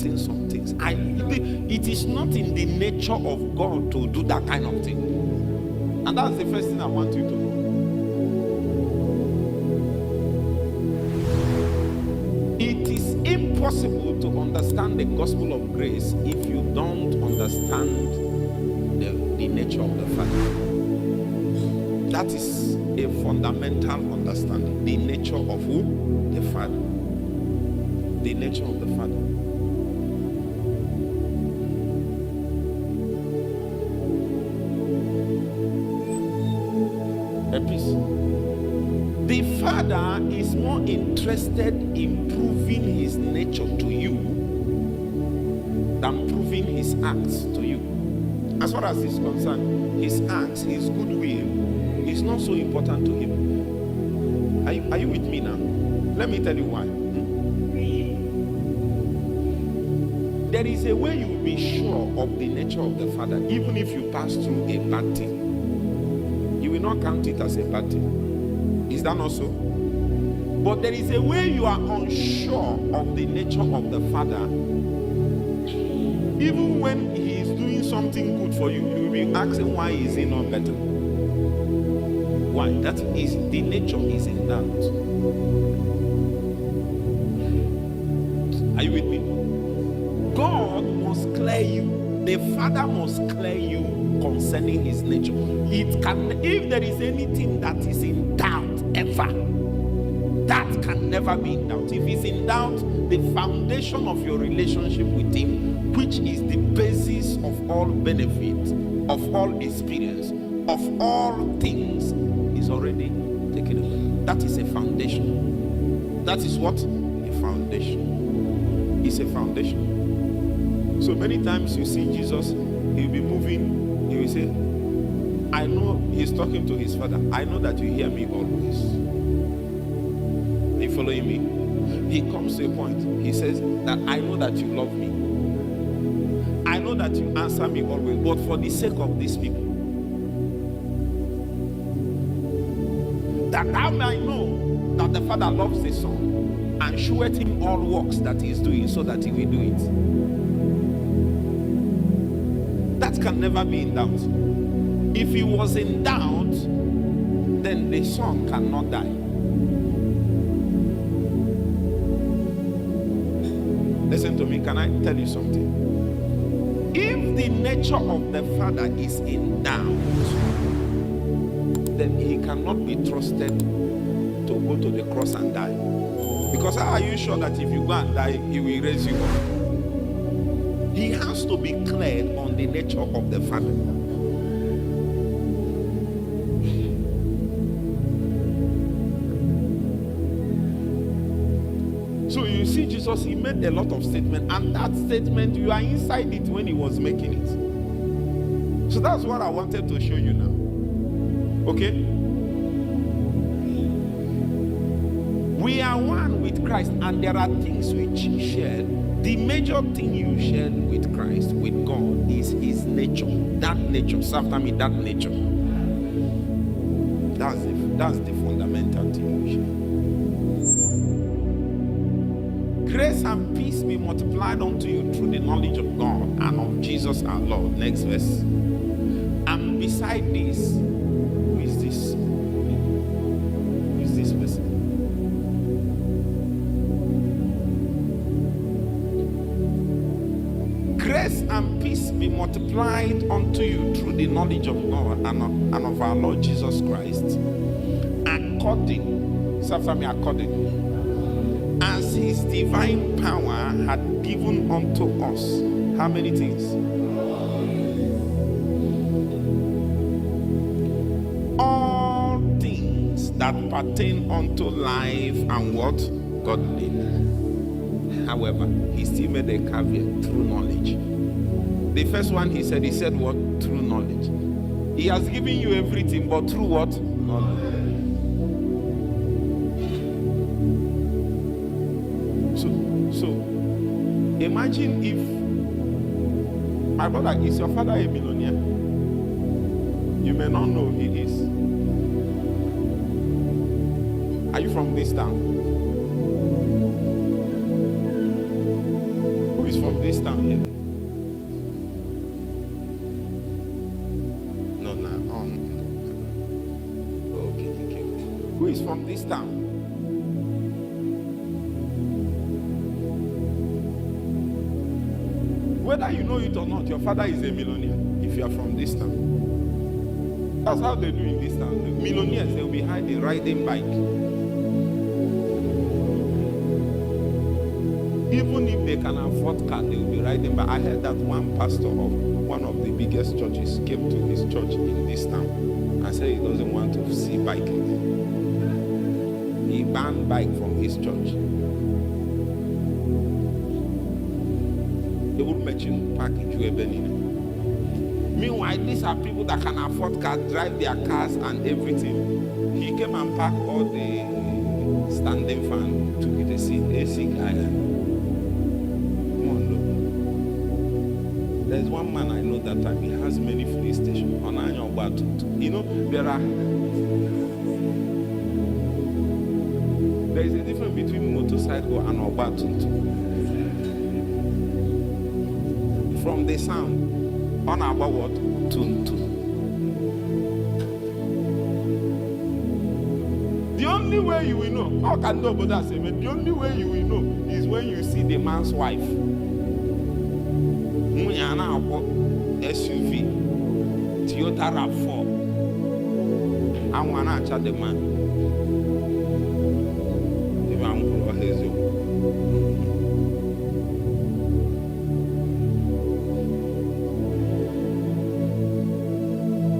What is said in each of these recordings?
fixing some things. It is not in the nature of God to do that kind of thing. And that's the first thing I want you to know. It is impossible to understand the gospel of grace if you don't understand the nature of the Father. That is a fundamental understanding. The nature of who? The Father. The nature of the Father. A piece. The Father is more interested in proving his nature to you than proving his acts to you. As far as he's concerned, his acts, his goodwill is not so important to him. Are you with me now? Let me tell you why. There is a way you will be sure of the nature of the Father, even if you pass through a bad thing. You will not count it as a bad thing. Is that not so? But there is a way you are unsure of the nature of the Father. Even when he is doing something good for you, you will be asking, why is he not better? Why? That is, the nature is in doubt. Are you with me? God must clear you. The Father must clear you concerning his nature. It can, if there is anything that is in doubt ever, that can never be in doubt. If it's in doubt, the foundation of your relationship with him, which is the basis of all benefit, of all experience, of all things, is already taken away. That is a foundation. That is what? A foundation. It's a foundation. So many times you see Jesus, he'll be moving, he will say, I know, he's talking to his Father, I know that you hear me always. Are you following me? He comes to a point, he says that I know that you love me. I know that you answer me always, but for the sake of these people, that thou might know that the Father loves the Son and sheweth him all works that he is doing, so that he will do it. That can never be in doubt. If he was in doubt, then the Son cannot die. Listen to me, can I tell you something? If the nature of the Father is in doubt, then he cannot be trusted to go to the cross and die. Because how are you sure that if you go and die, he will raise you up? He has to be cleared on the nature of the Father. So you see, Jesus, he made a lot of statements, and that statement, you are inside it when he was making it. So that's what I wanted to show you now. Okay? We are one with Christ, and there are things which share. The major thing you share with Christ, with God, is his nature. That nature. Say after me, that nature. That's the fundamental thing you share. Grace and peace be multiplied unto you through the knowledge of God and of Jesus our Lord. Next verse. And beside this, who is this? Who is this person? Grace and peace be multiplied unto you through the knowledge of God and of our Lord Jesus Christ, according, say after me, according, as his divine power had given unto us. How many things? All things that pertain unto life and what? Godliness. However, he still made a caveat, through knowledge. The first one he said what? Through knowledge. He has given you everything, but through what? Knowledge. So imagine if, my brother, is your father a millionaire? You may not know he is. Are you from this town? Who is from this town here? No. Okay. Who is from this town? Whether you know it or not, your father is a millionaire if you are from this town. That's how they do in this town. The millionaires, they'll be riding bike. Even if they can afford car, they'll be riding bike. I heard that one pastor of one of the biggest churches came to his church in this town and said he doesn't want to see bike again. He banned bike from his church. They would mention package you even. Meanwhile, these are people that can afford cars, drive their cars and everything. He came and parked all the standing fan to get a seat, AC guy. Come on, look. There's one man I know that time. He has many filling stations on Anyogba. You know, there is a difference between motorcycle and Ogba. From the sound. On about what? Tuntu. The only way you will know, how can nobody say, but the only way you will know is when you see the man's wife. SUV, Toyota RAV4. I want to chat the man.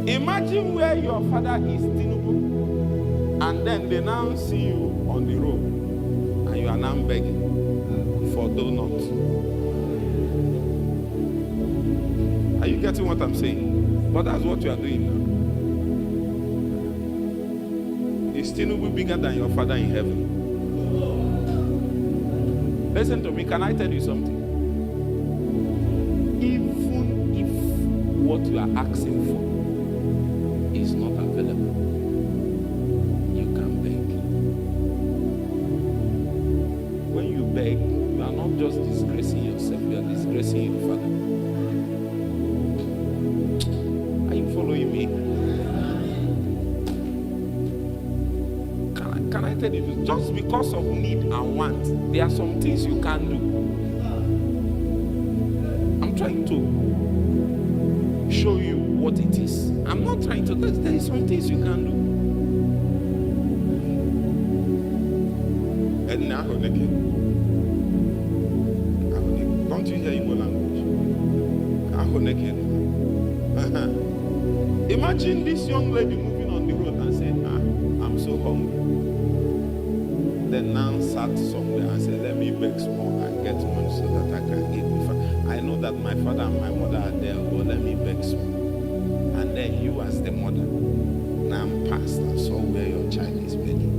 Imagine where your father is Tinubu, and then they now see you on the road, and you are now begging for donuts. Are you getting what I'm saying? But that's what you are doing now. Is Tinubu bigger than your father in heaven? Listen to me, can I tell you something? Even if what you are asking for is not available, you can beg. When you beg, you are not just disgracing yourself, you are disgracing your father. Are you following me? Can I tell you, just because of need and want, there are some things you can't do. I'm trying to show you what it is. I'm not trying to, there is some things you can do. And now, don't you hear Igbo language? Imagine this young lady moving on the road and saying, I'm so hungry. Then now sat somewhere and said, let me beg small and get money so that I can eat. I know that my father and my mother are there, but let me beg small. And then you as the mother, now I'm past and saw where your child is begging.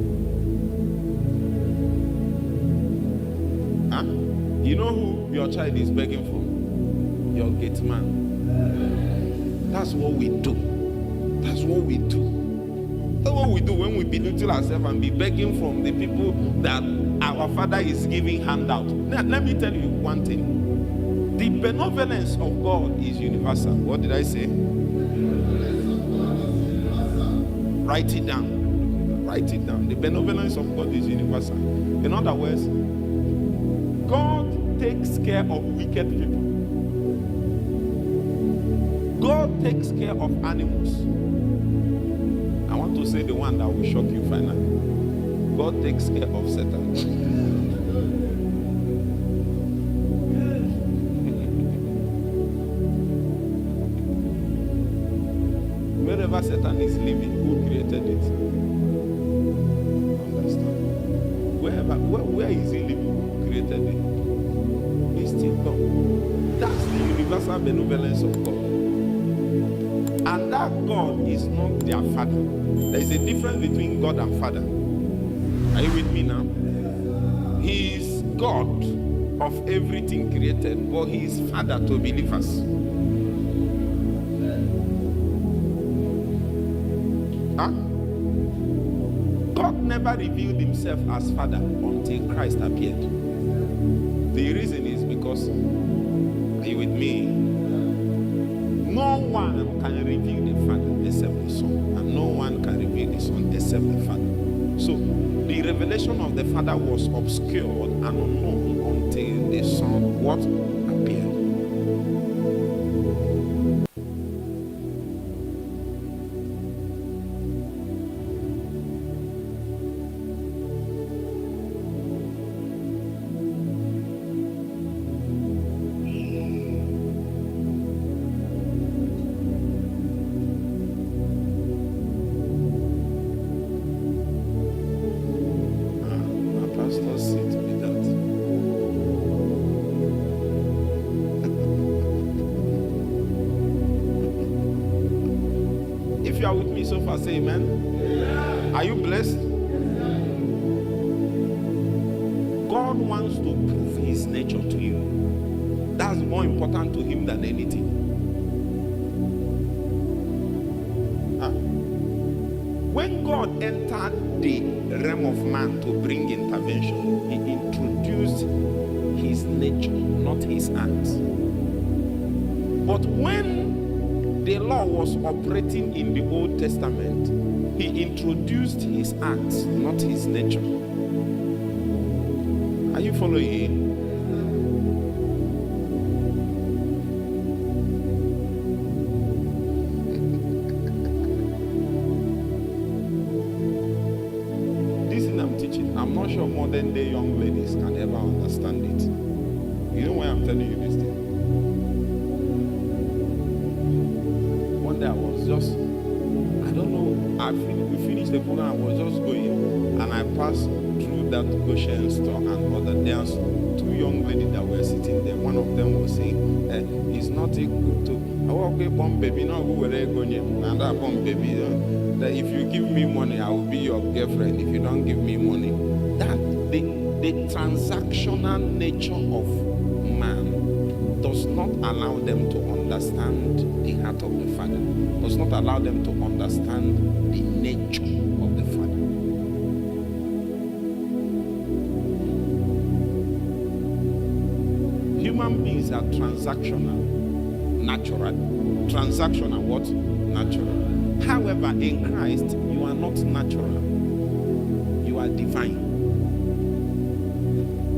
Huh? You know who your child is begging for? Your gate man. That's what we do. That's what we do. That's what we do when we belittle ourselves and be begging from the people that our father is giving handout. Now, let me tell you one thing. The benevolence of God is universal. What did I say? Write it down. Write it down. The benevolence of God is universal. In other words, God takes care of wicked people. God takes care of animals. I want to say the one that will shock you finally. God takes care of Satan. Wherever Satan is living, who created it? Understand? Where is he living? Who created it? He's still God. That's the universal benevolence of God. And that God is not their father. There is a difference between God and father. Are you with me now? He is God of everything created, but he is father to believers. Huh? God never revealed himself as father until Christ appeared. The reason is because Are you with me? No one can reveal the Father except the Son, and no one can reveal the Son except the Father. So the revelation of the Father was obscured and unknown until the Son what appeared. If you are with me so far, say amen. Amen. Are you blessed? God wants to prove his nature to you. That's more important to him than anything. When God entered the realm of man to bring intervention, he introduced his nature, not his acts. But when the law was operating in the Old Testament, he introduced his acts, not his nature. Are you following? This thing I'm teaching, I'm not sure modern day young ladies can ever understand it. You know why I'm telling you this thing? I was just, I don't know, we finished the program, I was just going, and I passed through that Goshen store, and there's two young ladies that were sitting there. One of them was saying, it's not good to, I walk a bomb baby, now who will go and that bomb baby, that if you give me money, I will be your girlfriend. If you don't give me money, that the transactional nature of man does not allow them to understand the heart of the Father, does not allow them to understand the nature of the Father. Human beings are transactional, natural. Transactional, what? Natural. However, in Christ, you are not natural. You are divine.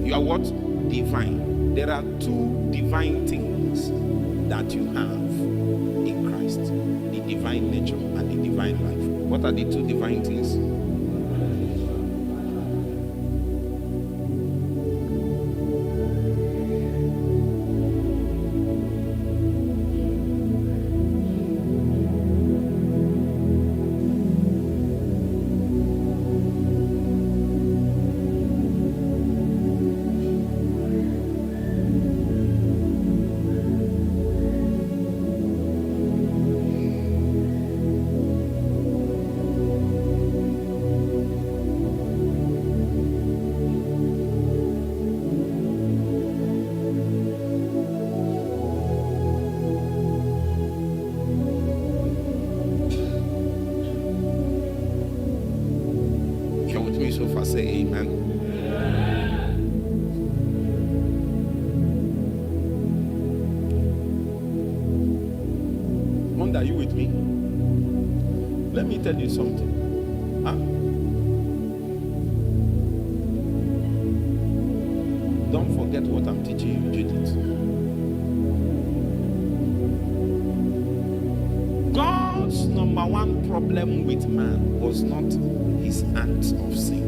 You are what? Divine. There are two divine things that you have in Christ: the divine nature and the divine life. What are the two divine things? So far, say amen. Wonder, are you with me? Let me tell you something. Don't forget what I'm teaching you, Judith. God's number one problem with man was not his acts of sin,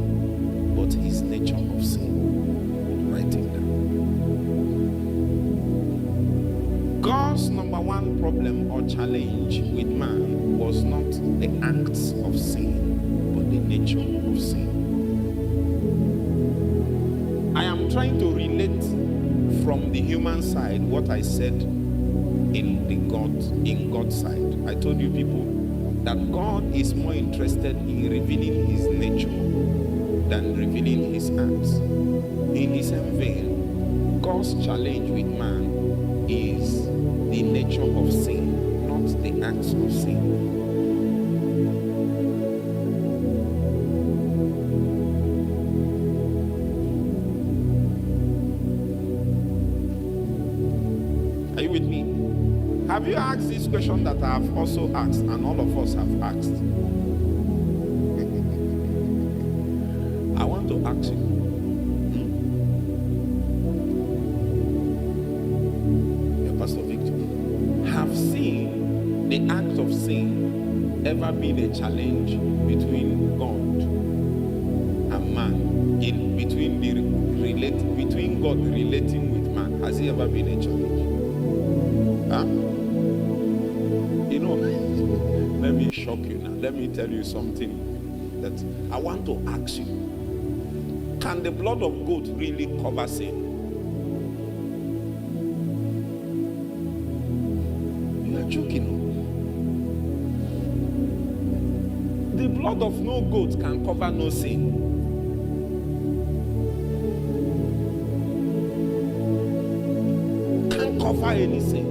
but his nature of sin. Write it down. God's number one problem or challenge with man was not the acts of sin, but the nature of sin. I am trying to relate from the human side what I said in God's side. I told you people that God is more interested in revealing his nature than revealing his acts. In the same vein, God's challenge with man is the nature of sin, not the acts of sin. Are you with me? Have you asked this question that I have also asked, and all of us have asked? I want to ask you. Pastor Victor, have sin, the act of sin, ever been a challenge between God and man? Between God relating with man, has it ever been a challenge? Huh? You know, let me shock you now. Let me tell you something that I want to ask you. Can the blood of goat really cover sin? You are joking. The blood of no goat can cover no sin. Can't cover any sin.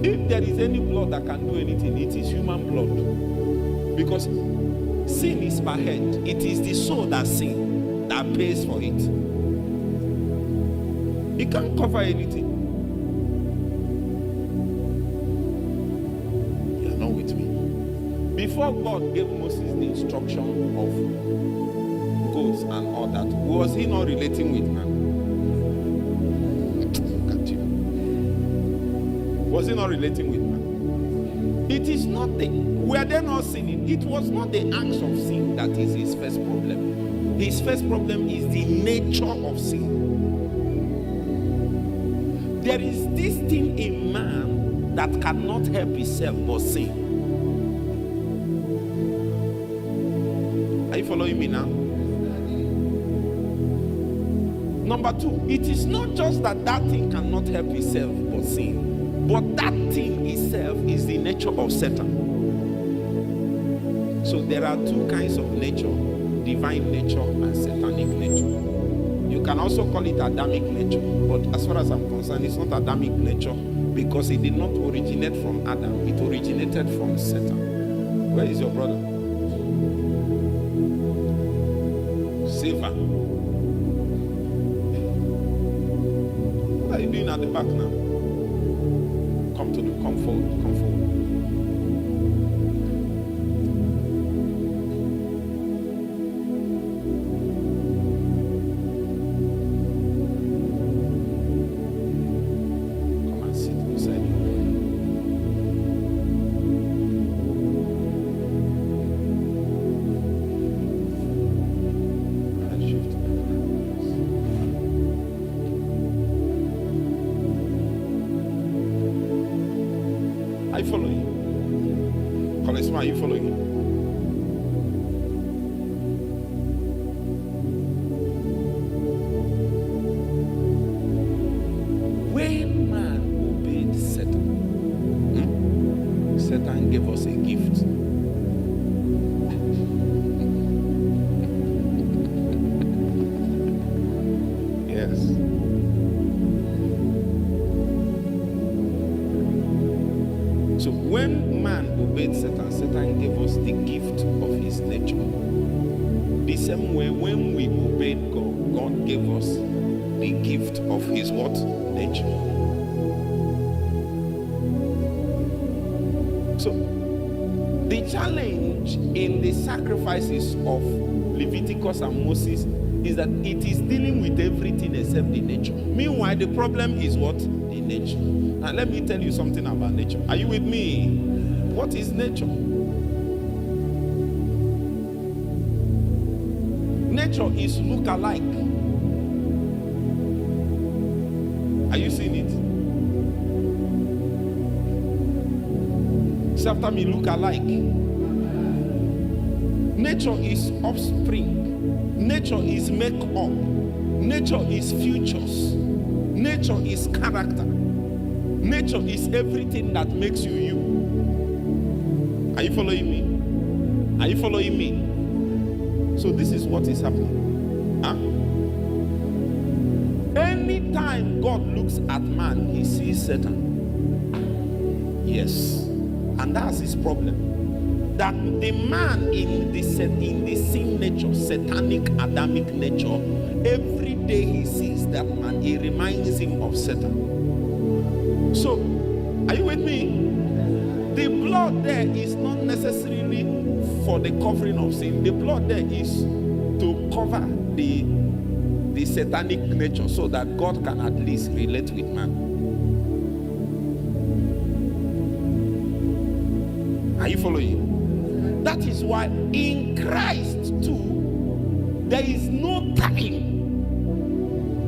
If there is any blood that can do anything, it is human blood. Because sin is per head. It is the soul that sins, that pays for it. It can't cover anything. You are not with me. Before God gave Moses the instruction of goats and all that, was he not relating with man? Look at you. Was he not relating with man? It is not the, were they not sinning? It was not the acts of sin that is his first problem. His first problem is the nature of sin. There is this thing in man that cannot help itself but sin. Are you following me now? Number two, it is not just that thing cannot help itself but sin, but that thing itself is the nature of Satan. So there are two kinds of nature: divine nature and satanic nature. You can also call it Adamic nature, but as far as I'm concerned, it's not Adamic nature because it did not originate from Adam, it originated from Satan. Where is your brother? Silver. What are you doing at the back now? Come forward, come forward. Are you following? Are you following? When man obeyed Satan, Satan gave us a gift. Yes. So when man obeyed Satan, Satan gave us the gift of his nature. The same way when we obeyed God, God gave us the gift of his what? Nature. So the challenge in the sacrifices of Leviticus and Moses is that it is dealing with everything except the nature. Meanwhile, the problem is what? The nature. Now let me tell you something about nature. Are you with me? What is nature? Nature is look-alike. Are you seeing it? Say after me, look-alike. Nature is offspring. Nature is make-up. Nature is futures. Nature is character. Nature is everything that makes you you. Are you following me? Are you following me? So this is what is happening. Huh? Anytime God looks at man, he sees Satan. Yes. And that's his problem. That the man in the sin nature, satanic Adamic nature, every day he sees that man, he reminds him of Satan. So, are you with me? The blood there is not necessarily for the covering of sin. The blood there is to cover the satanic nature so that God can at least relate with man. Are you following? That is why in Christ too, there is no time.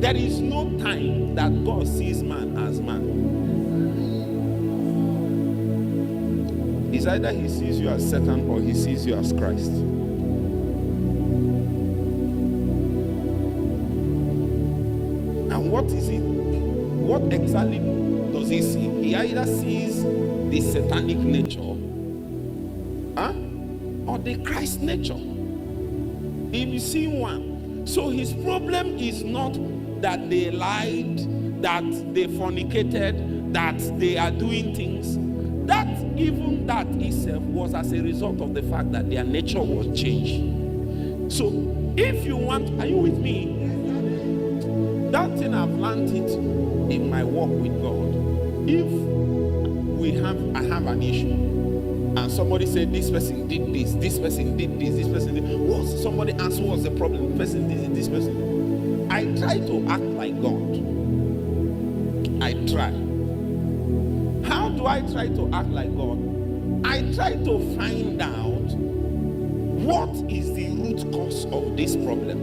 There is no time that God sees man as man. It's either he sees you as Satan or he sees you as Christ. And what is it? What exactly does he see? He either sees the satanic nature or the Christ nature. If you see one, so his problem is not that they lied, that they fornicated, that they are doing things. That even that itself was as a result of the fact that their nature was changed. So if you want, are you with me? That thing I've learned it in my walk with God. If I have an issue and somebody said this person did this person did this person did, somebody asked what's the problem, this person did this person did. I try to act like God. I try. How do I try to act like God? I try to find out what is the root cause of this problem.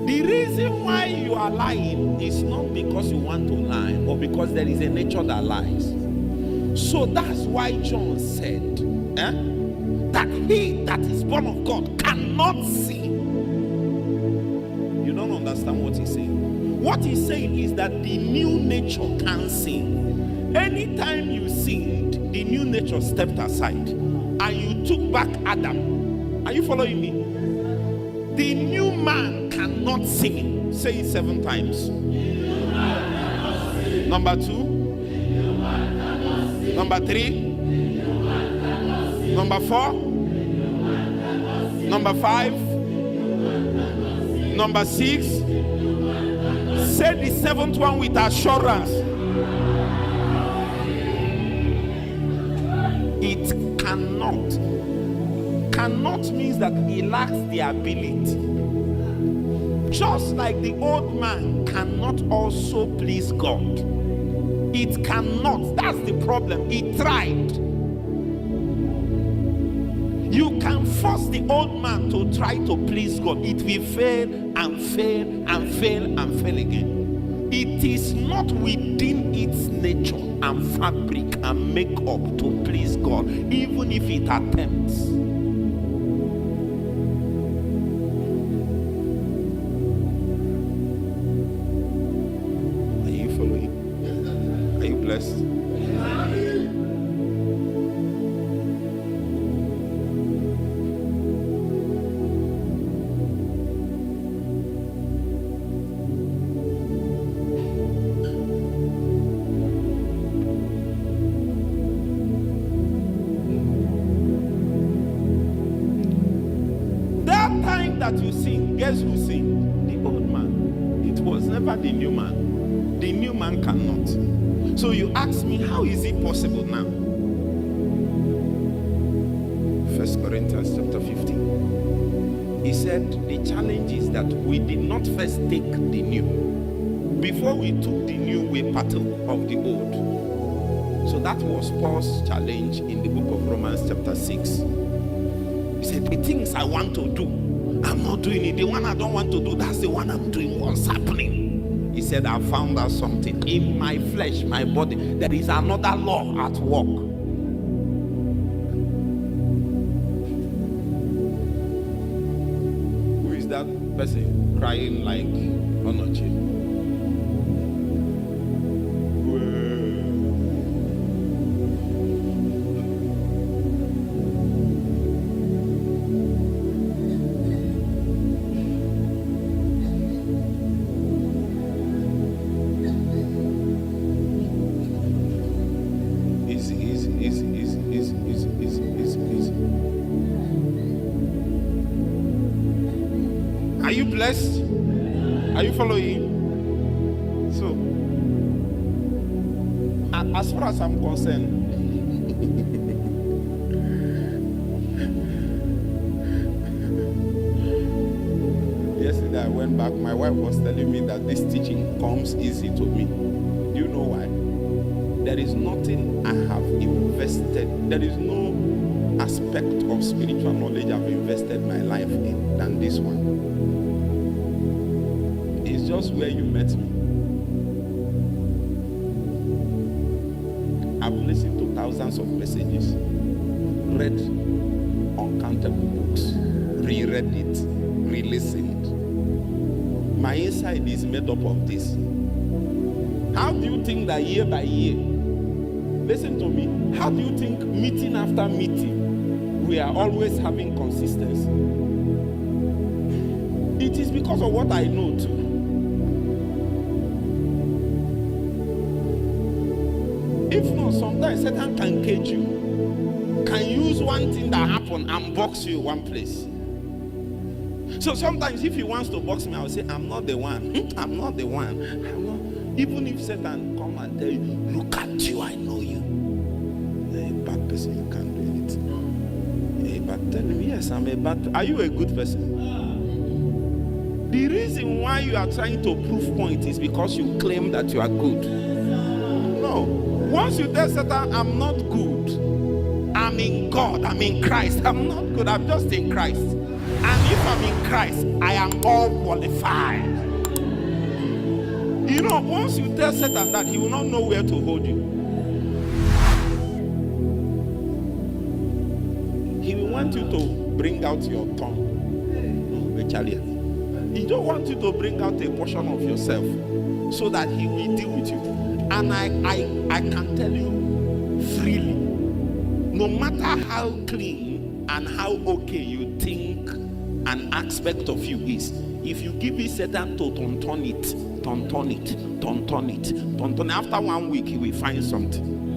The reason why you are lying is not because you want to lie or because there is a nature that lies. So that's why John said that he that is born of God cannot sin. You don't understand what he's saying. What he's saying is that the new nature can sin. Anytime you sinned, the new nature stepped aside and you took back Adam. Are you following me? The new man cannot sin. Say it 7 times. Number 2. Number 3. Number 4. Number 5. Number 6. Say the 7th one with assurance. It cannot. Cannot means that he lacks the ability. Just like the old man cannot also please God. It cannot. That's the problem. He tried. You can force the old man to try to please God. It will fail and fail and fail and fail again. It is not within its nature and fabric and makeup to please God, even if it attempts. That you sing, guess who sing? The old man. It was never the new man. The new man cannot. So you ask me, how is it possible now? 1 Corinthians chapter 15. He said the challenge is that we did not first take the new. Before we took the new, we partook of the old. So that was Paul's challenge in the book of Romans chapter 6. He said, the things I want to do, I'm not doing it. The one I don't want to do, that's the one I'm doing. What's happening? He said, I found out something. In my flesh, my body, there is another law at work. Who is that person crying like Onoche? Are you blessed? Are you following? So, as far as I'm concerned, yesterday I went back. My wife was telling me that this teaching comes easy to me. Do you know why? There is nothing I have invested. There is no aspect of spiritual knowledge I've invested my life in than this one. It's just where you met me. I've listened to thousands of messages, read uncountable books, reread it, re-listened. My inside is made up of this. How do you think that year by year, listen to me, how do you think meeting after meeting, we are always having consistency? It is because of what I know too. If not, sometimes Satan can cage you, can use one thing that happened and box you one place. So sometimes if he wants to box me, I will say, I'm not the one. I'm not the one. I'm not. Even if Satan come and tell you, look at you, I know you. You're a bad person, you can't do anything. But tell me, yes, I'm a bad. Are you a good person? The reason why you are trying to prove point is because you claim that you are good. No. Once you tell Satan, I'm not good, I'm in God, I'm in Christ. I'm not good, I'm just in Christ. And if I'm in Christ, I am all qualified. You know, once you tell Satan that, he will not know where to hold you. He will want you to bring out your tongue. He don't want you to bring out a portion of yourself so that he will deal with you. And I can tell you freely, no matter how clean and how okay you think an aspect of you is, if you give it Satan to tonton it, after 1 week he will find something.